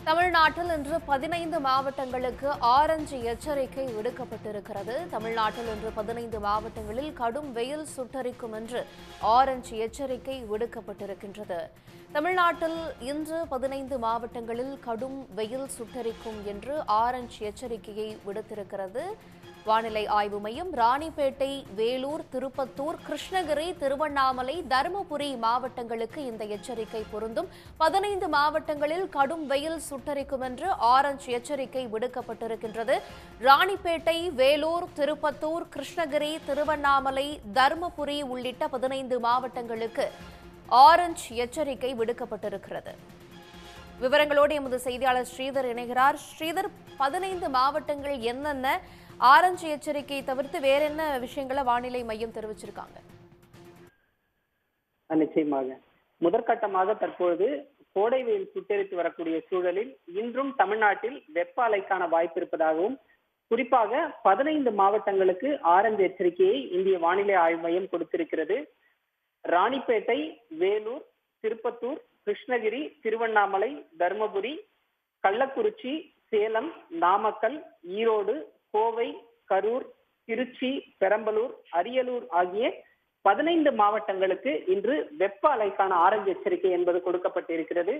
தமிழ்நாட்டில் இன்று 15 மாவட்டங்களுக்கு ஆரஞ்சு எச்சரிக்கை விடுக்கப்பட்டிருக்கிறது. தமிழ்நாட்டில் இன்று 15 மாவட்டங்களில் கடும் வெயில் சுட்டரிக்கும் என்று ஆரஞ்சு எச்சரிக்கை விடுக்கப்பட்டிருக்கின்றது. தமிழ்நாட்டில் இன்று 15 மாவட்டங்களில் கடும் வெயில் சுட்டரிக்கும் என்று ஆரஞ்சு எச்சரிக்கையை விடுத்திருக்கிறது வானிலை ஆய்வு மையம். ராணிப்பேட்டை, வேலூர், திருப்பத்தூர், கிருஷ்ணகிரி, திருவண்ணாமலை, தருமபுரி மாவட்டங்களுக்கு இந்த எச்சரிக்கை பொருந்தும். 15 மாவட்டங்களில் கடும் வெயில் சுட்டரிக்கும் என்று ஆரஞ்சு எச்சரிக்கை விடுக்கப்பட்டிருக்கின்றது. ராணிப்பேட்டை, வேலூர், திருப்பத்தூர், கிருஷ்ணகிரி, திருவண்ணாமலை, தருமபுரி உள்ளிட்ட 15 மாவட்டங்களுக்கு ஆரஞ்சு எச்சரிக்கை விடுக்கப்பட்டிருக்கிறது. விவரங்களோடு எமது செய்தியாளர் ஸ்ரீதர் இணைகிறார். ஸ்ரீதர், 15 மாவட்டங்கள் என்னென்ன, ஆரஞ்சு எச்சரிக்கையை தவிர்த்து வேற என்ன விஷயங்களை வானிலை மையம் தெரிவிச்சிருக்காங்க? நிச்சயமாக முதற்கட்டமாக தற்போது கோடை வெயில் சுட்டெரித்து வரக்கூடிய சூழலில் இன்றும் தமிழ்நாட்டில் வெப்ப அலைக்கான வாய்ப்பு இருப்பதாகவும், குறிப்பாக 15 மாவட்டங்களுக்கு ஆரஞ்சு எச்சரிக்கையை இந்திய வானிலை ஆய்வு மையம் கொடுத்திருக்கிறது. ராணிப்பேட்டை, வேலூர், திருப்பத்தூர், கிருஷ்ணகிரி, திருவண்ணாமலை, தருமபுரி, கள்ளக்குறிச்சி, சேலம், நாமக்கல், ஈரோடு, கோவை, கரூர், திருச்சி, பெரம்பலூர், அரியலூர் ஆகிய 15 மாவட்டங்களுக்கு இன்று வெப்ப அலைக்கான ஆரஞ்சு எச்சரிக்கை என்பது கொடுக்கப்பட்டிருக்கிறது.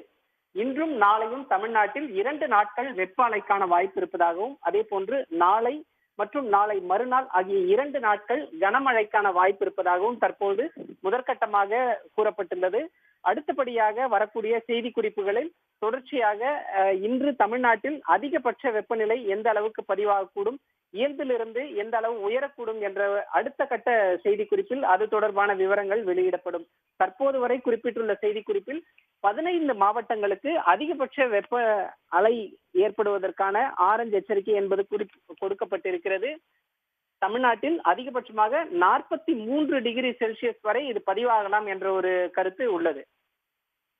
இன்றும் நாளையும் தமிழ்நாட்டில் 2 நாட்கள் வெப்ப அலைக்கான வாய்ப்பு இருப்பதாகவும், அதே போன்று நாளை மற்றும் நாளை மறுநாள் ஆகிய 2 நாட்கள் கனமழைக்கான வாய்ப்பு இருப்பதாகவும் தற்போது முதற்கட்டமாக கூறப்பட்டுள்ளது. அடுத்தபடியாக வரக்கூடிய செய்தி குறிப்புகளில் தொடர்ச்சியாக இன்று தமிழ்நாட்டில் அதிகபட்ச வெப்பநிலை எந்த அளவுக்கு பதிவாகக்கூடும், இயல்பிலிருந்து எந்த அளவு உயரக்கூடும் என்ற அடுத்த கட்ட செய்தி குறிப்பில் அது தொடர்பான விவரங்கள் வெளியிடப்படும். தற்போது வரை குறிப்பிட்டுள்ள செய்தி குறிப்பில் 15 மாவட்டங்களுக்கு அதிகபட்ச வெப்ப அலை ஏற்படுவதற்கான ஆரஞ்சு எச்சரிக்கை என்பது கொடுக்கப்பட்டிருக்கிறது. தமிழ்நாட்டில் அதிகபட்சமாக 43 டிகிரி செல்சியஸ் வரை இது பதிவாகலாம் என்ற ஒரு கருத்து உள்ளது.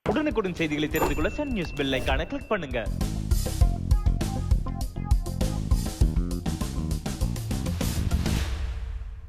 உடனுக்குடன் செய்திகளை தெரிந்து கொள்ள சன் நியூஸ் பெல் ஐகானை கிளிக் பண்ணுங்க.